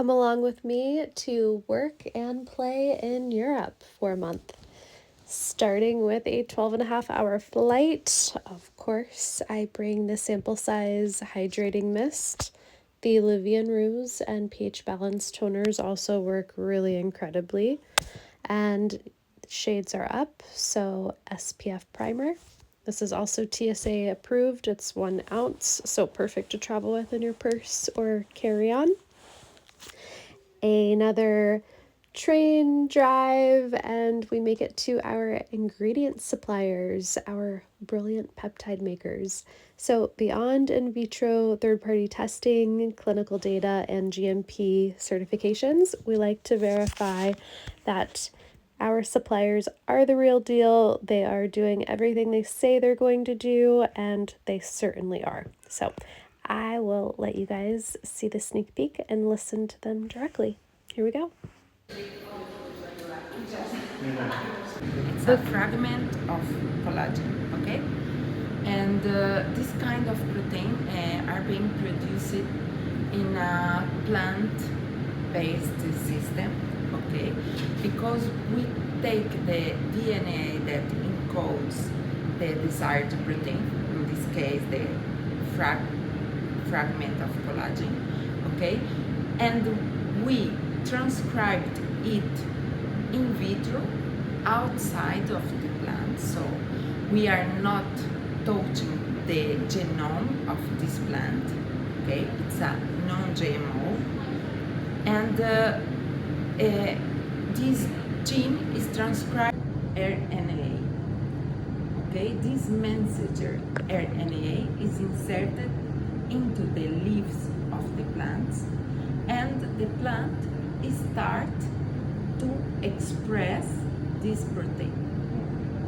come along with me to work and play in Europe for a month. Starting with a 12.5 hour flight, of course, I bring the sample size hydrating mist. The Livian Rouge and pH Balance toners also work really incredibly. And shades are up, so SPF primer. This is also TSA approved. It's 1 ounce, so perfect to travel with in your purse or carry on. Another train drive, and we make it to our ingredient suppliers, our brilliant peptide makers. So beyond in vitro third-party testing, clinical data, and GMP certifications, we like to verify that our suppliers are the real deal. They are doing everything they say they're going to do, and they certainly are. So I will let you guys see the sneak peek and listen to them directly. Here we go. It's a fragment of collagen, okay? And this kind of protein are being produced in a plant-based system, okay? Because we take the DNA that encodes the desired protein, in this case the fragment of collagen, okay? And we transcribed it in vitro outside of the plant, so we are not touching the genome of this plant, okay? It's a non-GMO, and this gene is transcribed RNA, okay? This messenger RNA is inserted into the leaves of the plants, and the plant start to express this protein,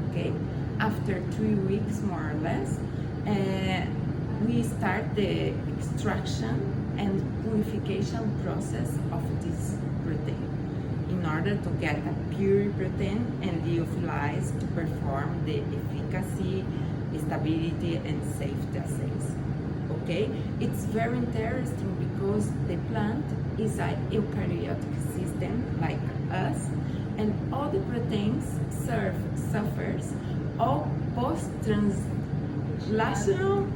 okay? After 3 weeks, more or less, we start the extraction and purification process of this protein in order to get a pure protein and lyophilize to perform the efficacy, stability, and safety assays. Okay, it's very interesting because the plant is a eukaryotic system like us, and all the proteins suffers all post-translational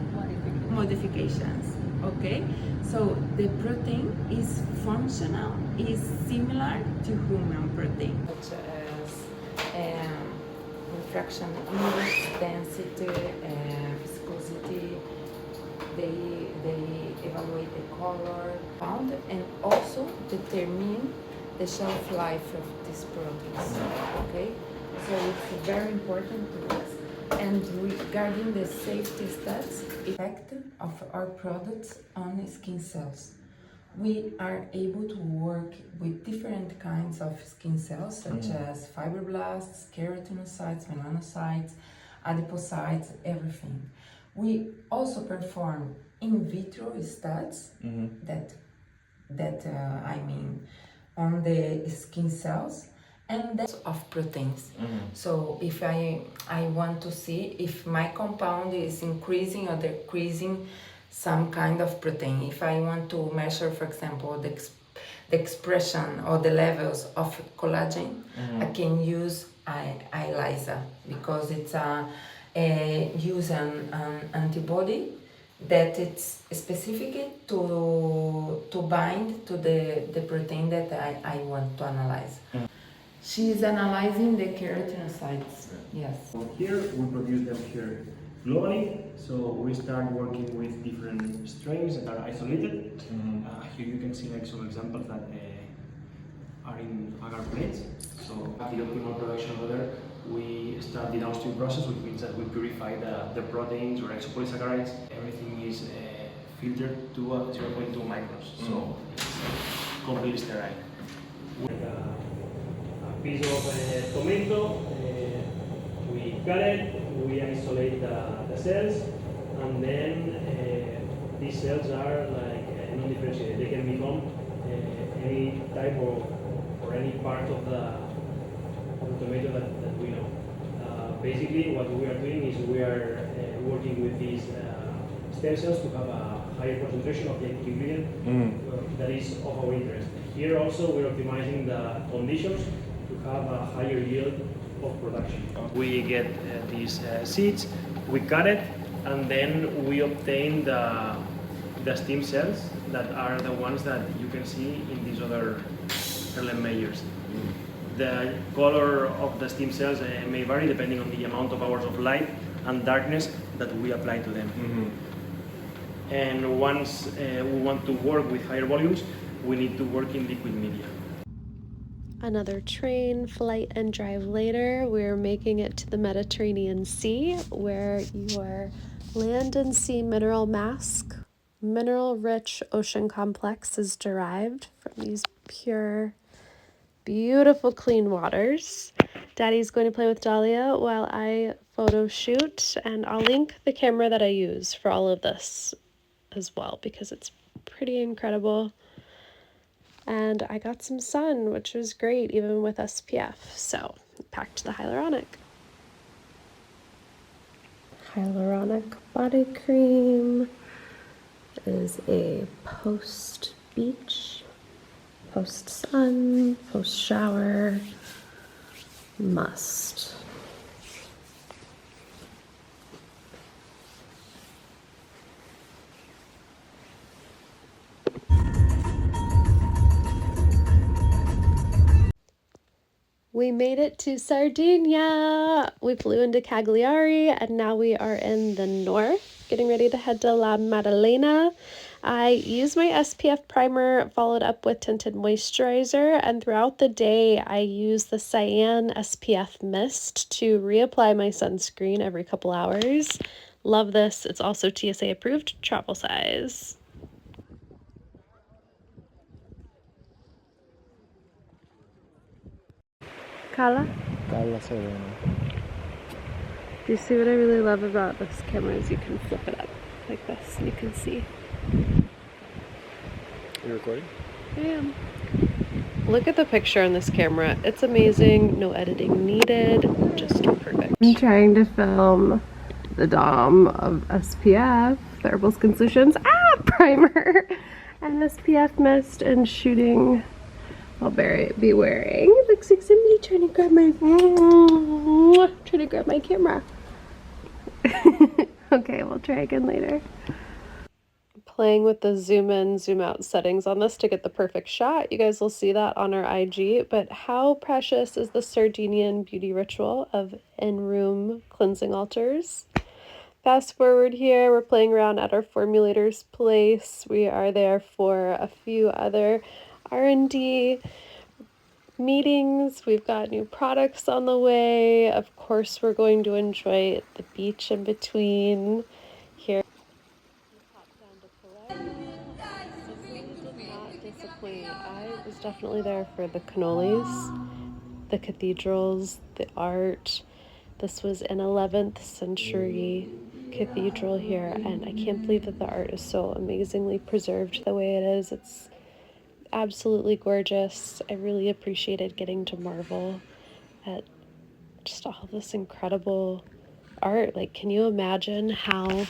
modifications. Okay, so the protein is functional, is similar to human protein, such as refraction index, density, viscosity. They evaluate the color found and also determine the shelf life of these proteins. Okay, so it's very important to us. And regarding the safety stats, effect of our products on skin cells, we are able to work with different kinds of skin cells, such as fibroblasts, keratinocytes, melanocytes, adipocytes, everything. We also perform in vitro studies I mean on the skin cells and that of proteins. So if I want to see if my compound is increasing or decreasing some kind of protein, if I want to measure, for example, the expression or the levels of collagen, I can use ELISA because it's use an antibody that it's specific to bind to the protein that I want to analyze. She's analyzing the keratinocytes. Yes. Here we produce them here globally, so we start working with different strains that are isolated. Here you can see like some examples that are in agar plates. So at the optimal production over there, we start the downstream process, which means that we purify the proteins or isopolysaccharides. Everything is filtered to 0.2 microns, so it's completely sterile. A piece of tomato, we cut it, we isolate the cells, and then these cells are like non-differentiated. They can become any type of or any part of the tomato that we know. Basically, what we are doing is we are working with these stem cells to have a higher concentration of the active ingredient that is of our interest. Here also we're optimizing the conditions to have a higher yield of production. We get these seeds, we cut it, and then we obtain the stem cells that are the ones that you can see in these other layers. The color of the stem cells may vary depending on the amount of hours of light and darkness that we apply to them. And once we want to work with higher volumes, we need to work in liquid media. Another train, flight, and drive later, we're making it to the Mediterranean Sea, where your land and sea mineral mask, mineral-rich ocean complex is derived from these pure, beautiful, clean waters. Daddy's going to play with Dahlia while I photo shoot, and I'll link the camera that I use for all of this as well, because it's pretty incredible. And I got some sun, which was great, even with SPF. So packed the hyaluronic. Hyaluronic body cream is a post beach, post sun, post shower must. We made it to Sardinia. We flew into Cagliari and now we are in the north, getting ready to head to La Maddalena. I used my SPF primer, followed up with tinted moisturizer, and throughout the day I use the Cyan SPF mist to reapply my sunscreen every couple hours. Love this. It's also TSA approved, travel size. Carla? Carla Serena. Do you see what I really love about this camera is you can flip it up like this and you can see. You recording? I am. Look at the picture on this camera. It's amazing. No editing needed. Just perfect. I'm trying to film the Dom of SPF, the Herbal Skin Solutions primer and SPF mist and shooting. I'll be wearing. It looks like somebody trying to grab my camera. Okay, we'll try again later. Playing with the zoom in, zoom out settings on this to get the perfect shot. You guys will see that on our IG, but how precious is the Sardinian beauty ritual of in-room cleansing altars? Fast forward here, we're playing around at our formulator's place. We are there for a few other R&D meetings. We've got new products on the way. Of course, we're going to enjoy the beach in between. Here, we popped down to Palermo. Sicily did not disappoint. I was definitely there for the cannolis, the cathedrals, the art. This was an 11th century cathedral here, and I can't believe that the art is so amazingly preserved the way it is. It's absolutely gorgeous. I really appreciated getting to marvel at just all of this incredible art. Like, can you imagine how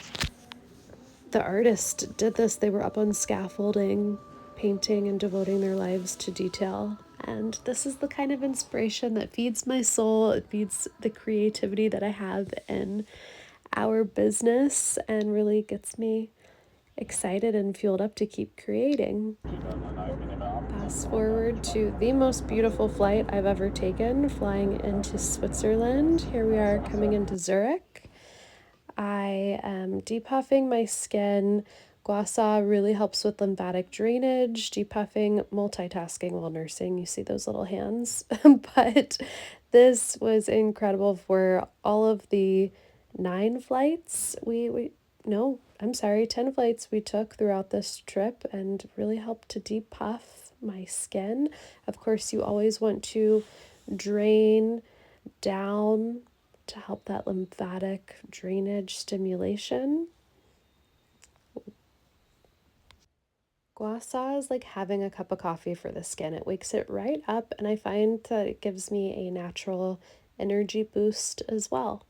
the artist did this? They were up on scaffolding, painting and devoting their lives to detail. And this is the kind of inspiration that feeds my soul. It feeds the creativity that I have in our business and really gets me excited and fueled up to keep creating. Fast forward to the most beautiful flight I've ever taken, flying into Switzerland. Here we are coming into Zurich. I am depuffing my skin. Gua Sha really helps with lymphatic drainage, depuffing, multitasking while nursing. You see those little hands. But this was incredible for all of the 10 flights we took throughout this trip and really helped to depuff my skin. Of course, you always want to drain down to help that lymphatic drainage stimulation. Gua Sha is like having a cup of coffee for the skin. It wakes it right up, and I find that it gives me a natural energy boost as well.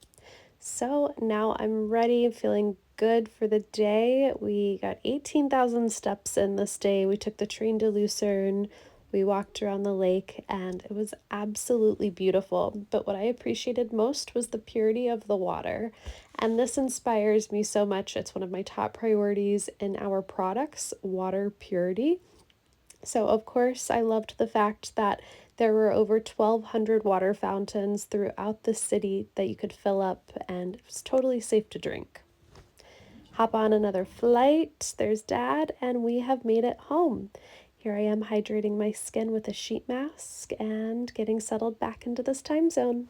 So now I'm ready, feeling good for the day. We got 18,000 steps in this day. We took the train to Lucerne. We walked around the lake and it was absolutely beautiful. But what I appreciated most was the purity of the water. And this inspires me so much. It's one of my top priorities in our products, water purity. So, of course, I loved the fact that there were over 1,200 water fountains throughout the city that you could fill up, and it was totally safe to drink. Hop on another flight. There's Dad, and we have made it home. Here I am hydrating my skin with a sheet mask and getting settled back into this time zone.